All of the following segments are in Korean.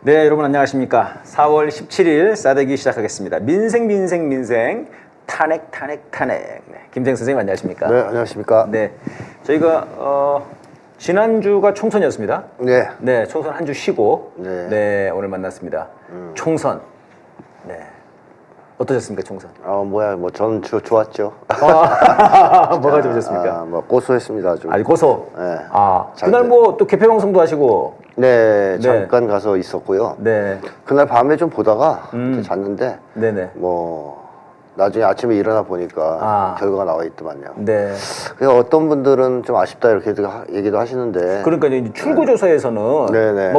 네, 여러분 안녕하십니까. 4월 17일 싸대기 시작하겠습니다. 민생 탄핵. 네, 김생 선생님 안녕하십니까. 네, 안녕하십니까. 네, 저희가 지난주가 총선이었습니다. 네. 네, 총선 한 주 쉬고 네. 오늘 만났습니다. 총선. 네. 어떠셨습니까, 총선? 저는 좋았죠. 뭐가 좋으셨습니까? 고소했습니다, 아주. 아니, 고소. 네. 그날 뭐 또 개표 방송도 하시고. 네, 잠깐 가서 있었고요. 네. 그날 밤에 좀 보다가 잤는데, 네네. 나중에 아침에 일어나 보니까 결과가 나와 있더만요. 네. 그래서 어떤 분들은 좀 아쉽다 이렇게 얘기도 하시는데. 그러니까 이제 출구조사에서는 네네.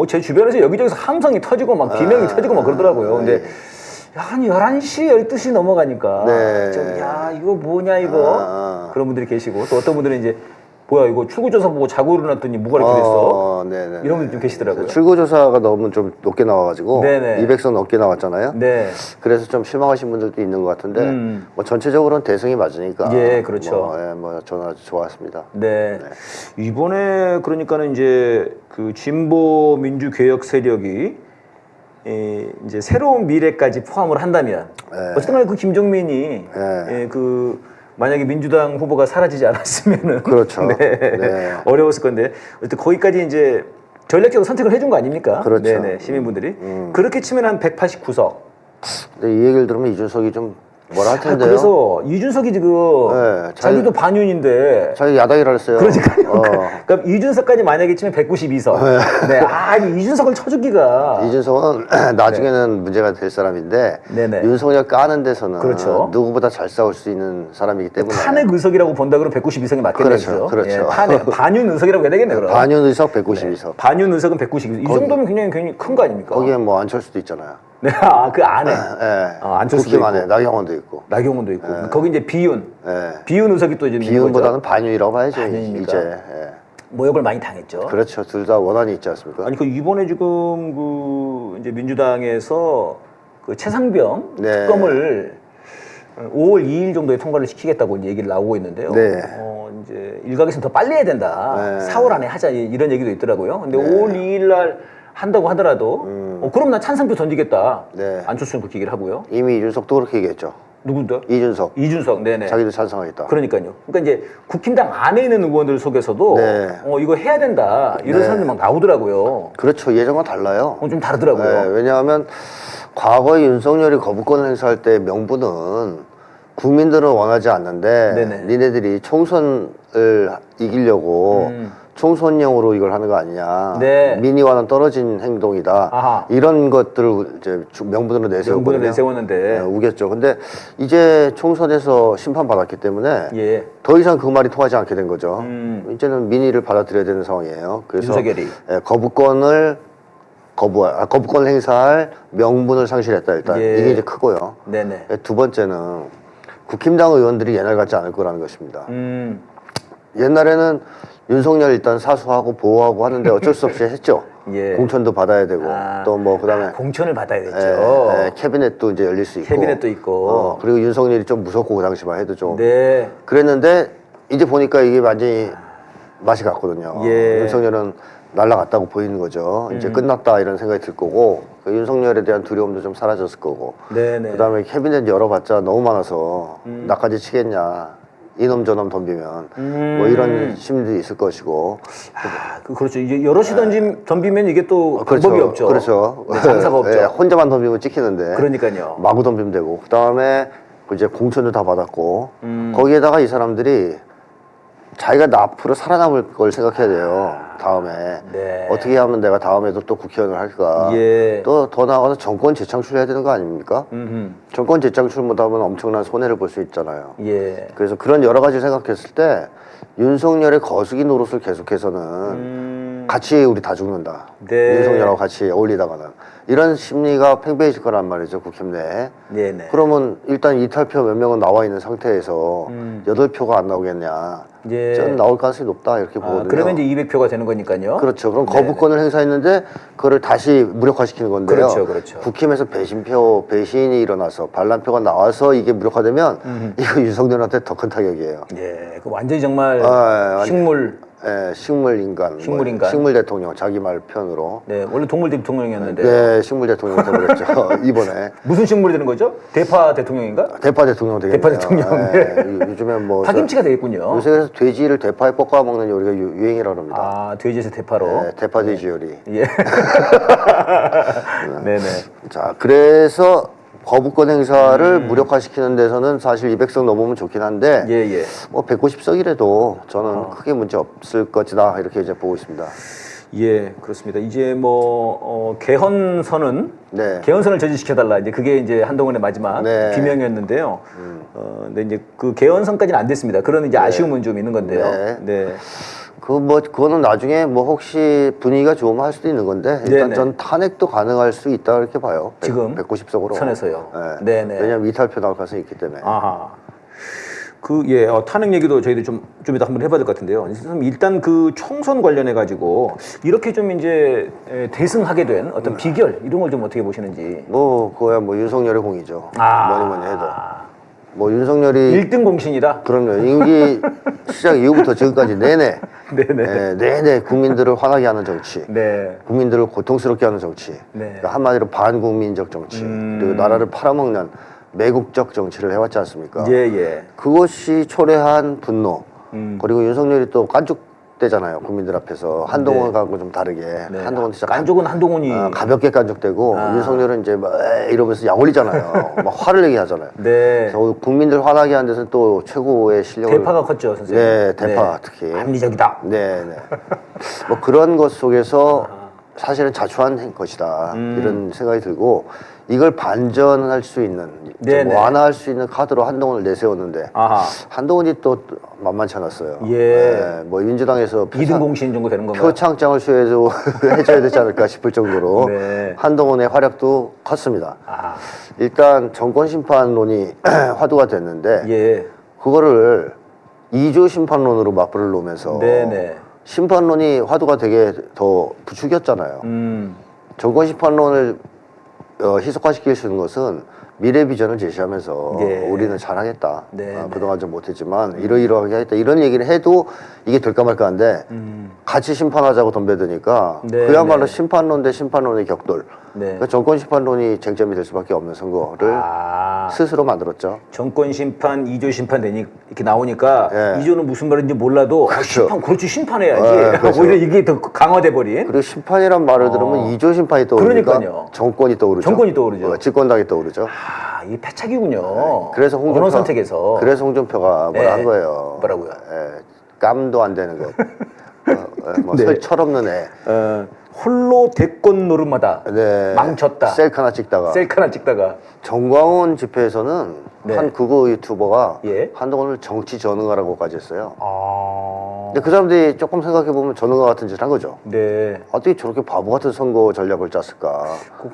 제 주변에서 여기저기서 함성이 터지고 막 비명이 터지고 막 그러더라고요. 근데 한 11시, 12시 넘어가니까 이거 뭐냐 이거 그런 분들이 계시고 또 어떤 분들은 이제 뭐야 이거 출구조사 보고 자고 일어났더니 뭐가 이렇게 됐어? 네네. 이런 분들 좀 계시더라고요. 출구조사가 너무 좀 높게 나와가지고 네네. 200선 넘게 나왔잖아요. 네. 그래서 좀 실망하신 분들도 있는 것 같은데 전체적으로는 대승이 맞으니까. 예, 그렇죠. 저는 아주 좋았습니다. 네. 이번에 그러니까는 이제 그 진보 민주 개혁 세력이 이제 새로운 미래까지 포함을 한다면 어쨌든 간에 그 김종민이 만약에 민주당 후보가 사라지지 않았으면은 그렇죠. 네. 어려웠을 건데 어쨌든 거기까지 이제 전략적으로 선택을 해준 거 아닙니까? 그렇죠. 네네, 시민분들이 그렇게 치면 한 189석. 근데 이 얘기를 들으면 이준석이 좀 뭐라 할 텐데요. 그래서 이준석이 지금 자기도 반윤인데 자기 야당이라 했어요. 그러니까요. 그럼 이준석까지 만약에 치면 192석. 네. 이준석을 쳐주기가. 이준석은 나중에는 문제가 될 사람인데 윤석열 까는 데서는 그렇죠. 누구보다 잘 싸울 수 있는 사람이기 때문에. 탄핵 의석이라고 본다 그러면 192석이 맞겠네요. 그렇죠. 반윤 의석이라고 해야 되겠네요. 그럼. 반윤 의석 192석. 반윤 의석은 192석. 이 정도면 굉장히 큰 거 아닙니까? 거기에 안철수도 있잖아요. 네, 그 안에. 안철수도 있고. 안에 나경원도 있고. 나경원도 있고. 거기 이제 비윤. 비윤 의석이 또 이제 비윤보다는 반윤이라고 봐야죠. 반윤이니까. 이제. 모욕을 많이 당했죠. 그렇죠. 둘 다 원한이 있지 않습니까? 아니 이번에 지금 이제 민주당에서 그 최상병 특검을 5월 2일 정도에 통과를 시키겠다고 이제 얘기를 나오고 있는데요. 이제 일각에서는 더 빨리 해야 된다. 4월 안에 하자 이런 얘기도 있더라고요. 근데 5월 2일 날 한다고 하더라도 그럼 난 찬성표 던지겠다. 안철수는 그렇게 얘기를 하고요. 이미 이준석도 그렇게 얘기했죠. 누군데요? 이준석. 네네. 자기도 찬성하겠다. 그러니까요. 그러니까 이제 국힘당 안에 있는 의원들 속에서도 이거 해야 된다. 이런 사람들 막 나오더라고요. 그렇죠. 예전과 달라요. 좀 다르더라고요. 왜냐하면 과거에 윤석열이 거부권을 행사할 때 명분은 국민들은 원하지 않는데 니네들이 총선을 이기려고 총선용으로 이걸 하는 거 아니냐. 민의와는 떨어진 행동이다. 이런 것들을 이제 명분으로 내세웠는데 우겼죠. 근데 이제 총선에서 심판받았기 때문에 더 이상 그 말이 통하지 않게 된 거죠. 이제는 민의를 받아들여야 되는 상황이에요. 그래서 윤석열이. 거부권을 행사할 명분을 상실했다. 일단 이게 이제 크고요. 두 번째는 국힘당 의원들이 옛날 같지 않을 거라는 것입니다. 옛날에는 윤석열 일단 사수하고 보호하고 하는데 어쩔 수 없이 했죠. 공천도 받아야 되고 또 그다음에 공천을 받아야 됐죠. 캐비넷도 이제 열릴 수 있고. 캐비넷도 있고. 그리고 윤석열이 좀 무섭고 그 당시만 해도 좀. 그랬는데 이제 보니까 이게 완전히 맛이 갔거든요. 윤석열은 날라갔다고 보이는 거죠. 이제 끝났다 이런 생각이 들 거고 그 윤석열에 대한 두려움도 좀 사라졌을 거고. 그다음에 캐비넷 열어봤자 너무 많아서 나까지 치겠냐. 이놈 저놈 덤비면 이런 심리도 있을 것이고. 그렇죠. 이제 여럿이 덤비면 이게 또 방법이 없죠. 그렇죠. 장사가 없죠. 혼자만 덤비면 찍히는데. 그러니까요. 마구 덤비면 되고. 그다음에 이제 공천도 다 받았고 거기에다가 이 사람들이 자기가 앞으로 살아남을 걸 생각해야 돼요. 다음에 어떻게 하면 내가 다음에도 또 국회의원을 할까. 또 더 나아가서 정권 재창출해야 되는 거 아닙니까? 정권 재창출 못하면 엄청난 손해를 볼 수 있잖아요. 그래서 그런 여러 가지 생각했을 때 윤석열의 거수기 노릇을 계속해서는 같이 우리 다 죽는다. 윤석열하고 같이 어울리다가는 이런 심리가 팽배해질 거란 말이죠. 국힘 내에. 그러면 일단 이탈표 몇 명은 나와 있는 상태에서 8표가 안 나오겠냐. 저는 나올 가능성이 높다 이렇게 보거든요. 그러면 이제 200표가 되는 거니까요. 그렇죠. 그럼 거부권을 행사했는데 그거를 다시 무력화시키는 건데요. 그렇죠. 국힘에서 배신이 일어나서 반란표가 나와서 이게 무력화되면 이거 윤석열한테 더 큰 타격이에요. 그 완전히 정말 식물 식물인간, 식물인간. 식물 대통령 자기 말 표현으로. 네, 원래 동물 대통령이었는데. 네, 식물 대통령 되버렸죠. 이번에. 무슨 식물이 되는 거죠? 대파 대통령인가? 대파 대통령 되겠네요. 대파 대통령. 네. 요즘에 뭐 파김치가 되겠군요. 요새 그래서 돼지를 대파에 볶아 먹는 요리가 유행이라고 합니다. 아, 돼지에서 대파로. 네, 대파 돼지 요리. 예. 네네. 자, 그래서 거부권 행사를 무력화시키는 데서는 사실 200석 넘으면 좋긴 한데 예, 예. 뭐 150석이라도 저는 크게 문제 없을 것이다 이렇게 이제 보고 있습니다. 예, 그렇습니다. 이제 뭐 개헌선은 네. 개헌선을 저지시켜달라. 이제 그게 이제 한동훈의 마지막 네. 비명이었는데요. 근데 이제 그 개헌선까지는 안 됐습니다. 그런 이제 아쉬움은 좀 있는 건데요. 네. 네. 그거는 나중에 뭐 혹시 분위기가 좋으면 할 수도 있는 건데 일단 네네. 전 탄핵도 가능할 수 있다 이렇게 봐요. 지금 190석으로. 선에서요. 네. 네네. 왜냐하면 이탈표 나올 가능성이 있기 때문에. 아하. 예, 탄핵 얘기도 저희들 좀 이따 한번 해봐야 될 것 같은데요. 일단 그 총선 관련해 가지고 이렇게 좀 이제 대승하게 된 어떤 비결 이런 걸 좀 어떻게 보시는지. 뭐 그거야 뭐 윤석열의 공이죠. 뭐니 해도. 뭐 윤석열이 1등 공신이다. 그럼요. 임기 시작 이후부터 지금까지 내내 내내 국민들을 화나게 하는 정치, 네. 국민들을 고통스럽게 하는 정치, 네. 그러니까 한마디로 반국민적 정치, 그리고 나라를 팔아먹는 매국적 정치를 해왔지 않습니까? 예, 예. 그것이 초래한 분노, 그리고 윤석열이 또 깐족대잖아요. 국민들 앞에서 한동훈하고 좀 다르게. 네. 한동훈 진짜 깐족은 한동훈이 가볍게 깐족되고 윤석열은 이제 막 이러면서 약 올리잖아요. 막 화를 내게 하잖아요. 네. 그래서 국민들 화나게 하는 데서는 또 최고의 실력을. 대파가 컸죠, 선생님. 네, 대파 특히. 합리적이다. 네, 네. 뭐 그런 것 속에서 사실은 자초한 것이다 이런 생각이 들고 이걸 반전할 수 있는 좀 완화할 수 있는 카드로 한동훈을 내세웠는데 한동훈이 또 만만치 않았어요. 예. 네, 뭐 민주당에서 2등 공신 정도 되는 건가요? 표창장을 수여해도 해줘야 되지 않을까 싶을 정도로 네. 한동훈의 활약도 컸습니다. 일단 정권 심판론이 화두가 됐는데 예. 그거를 2조 심판론으로 맞불을 놓으면서 네네. 심판론이 화두가 되게 더 부추겼잖아요. 정권 심판론을 희석화시킬 수 있는 것은 미래 비전을 제시하면서 예. 우리는 잘하겠다. 네, 그동안 좀 못했지만 이러이러하게 하겠다. 이런 얘기를 해도 이게 될까 말까 한데 같이 심판하자고 덤벼드니까 네, 그야말로 네. 심판론 대 심판론의 격돌. 네. 그러니까 정권 심판론이 쟁점이 될 수밖에 없는 선거를 스스로 만들었죠. 정권 심판, 2조 심판 되니 이렇게 나오니까 예. 2조는 무슨 말인지 몰라도 그렇죠. 심판 그렇지 심판해야지. 그렇죠. 오히려 이게 더 강화돼 버린. 그리고 심판이란 말을 들으면 2조 심판이 떠오르니까 그러니까요. 정권이 떠오르죠. 정권이 떠오르죠. 집권당이 떠오르죠. 이게 패착이군요. 그래서 언어 선택에서. 그래서 홍준표가 뭐라 한 거예요. 뭐라고요? 깜도 안 되는 것. 뭐 네. 철없는 애. 홀로 대권 노름마다 네. 망쳤다. 셀카 하나 찍다가. 셀카 하나 찍다가. 정광훈 집회에서는 한 극우 유튜버가 예. 한동훈을 정치 전응하라고까지 했어요. 근데 그 사람들이 조금 생각해보면 전응과 같은 짓을 한 거죠. 네. 어떻게 저렇게 바보 같은 선거 전략을 짰을까.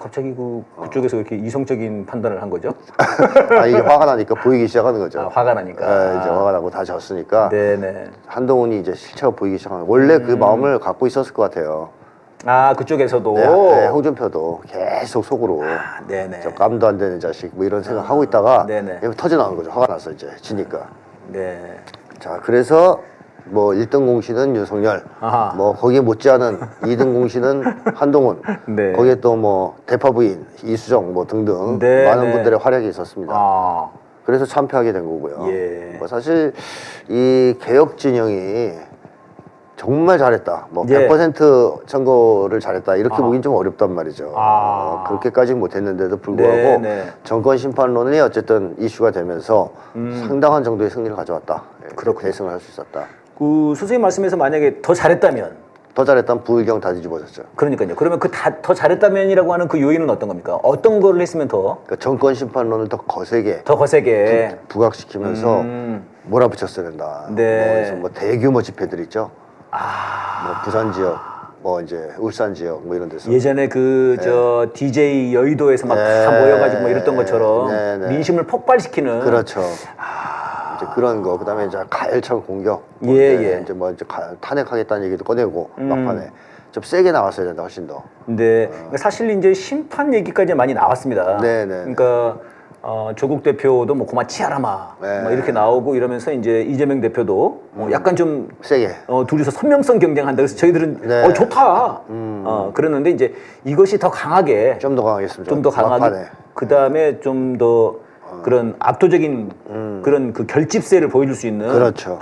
갑자기 그쪽에서 이렇게 이성적인 판단을 한 거죠? 이게 화가 나니까 보이기 시작하는 거죠. 화가 나니까. 이제 화가 나고 다 졌으니까. 네네. 한동훈이 이제 실체가 보이기 시작하는 거예요. 원래 그 마음을 갖고 있었을 것 같아요. 그쪽에서도. 네, 홍준표도 계속 속으로 네네. 저 깜도 안 되는 자식 뭐 이런 생각 하고 있다가 네네. 터져 나오는 거죠. 화가 나서 이제 지니까. 네. 자, 그래서 뭐 1등 공신은 윤석열, 뭐 거기에 못지않은 2등 공신은 한동훈, 네. 거기에 또 뭐 대파 부인 이수정 뭐 등등 네, 많은 네. 분들의 활약이 있었습니다. 그래서 참패하게 된 거고요. 예. 뭐 사실 이 개혁 진영이 정말 잘했다. 뭐 100% 선거를 잘했다. 이렇게 보긴 좀 어렵단 말이죠. 그렇게까지는 못했는데도 불구하고 네. 정권 심판론이 어쨌든 이슈가 되면서 상당한 정도의 승리를 가져왔다. 그렇게 대승을 할 수 있었다. 그 선생님 말씀에서 만약에 더 잘했다면 더 잘했다면 부의경 다 뒤집어졌죠. 그러니까요. 그러면 더 잘했다면이라고 하는 그 요인은 어떤 겁니까? 어떤 거를 했으면 그러니까 정권 심판론을 더 거세게 부각시키면서 몰아붙였어야 된다. 네. 그래서 뭐 대규모 집회들 있죠. 뭐 부산 지역, 뭐 이제 울산 지역 뭐 이런 데서 예전에 DJ 여의도에서 막 다 모여가지고 뭐 이랬던 것처럼 민심을 폭발시키는. 그렇죠. 이제 그런 거. 그다음에 이제 가열찬 공격. 이제 탄핵하겠다는 얘기도 꺼내고 막판에 좀 세게 나왔어야 된다 훨씬 더. 근데 사실 이제 심판 얘기까지 많이 나왔습니다. 네네. 그러니까 조국 대표도 뭐 고마 치아라마 네. 뭐 이렇게 나오고 이러면서 이제 이재명 대표도 약간 좀 세게. 둘이서 선명성 경쟁한다. 그래서 저희들은 네. 좋다. 그랬는데 이제 이것이 더 강하게 좀 더 강하겠습니다. 좀 더 강하게 막판에. 그 다음에 좀 더 그런 압도적인 그런 그 결집세를 보여줄 수 있는 그렇죠.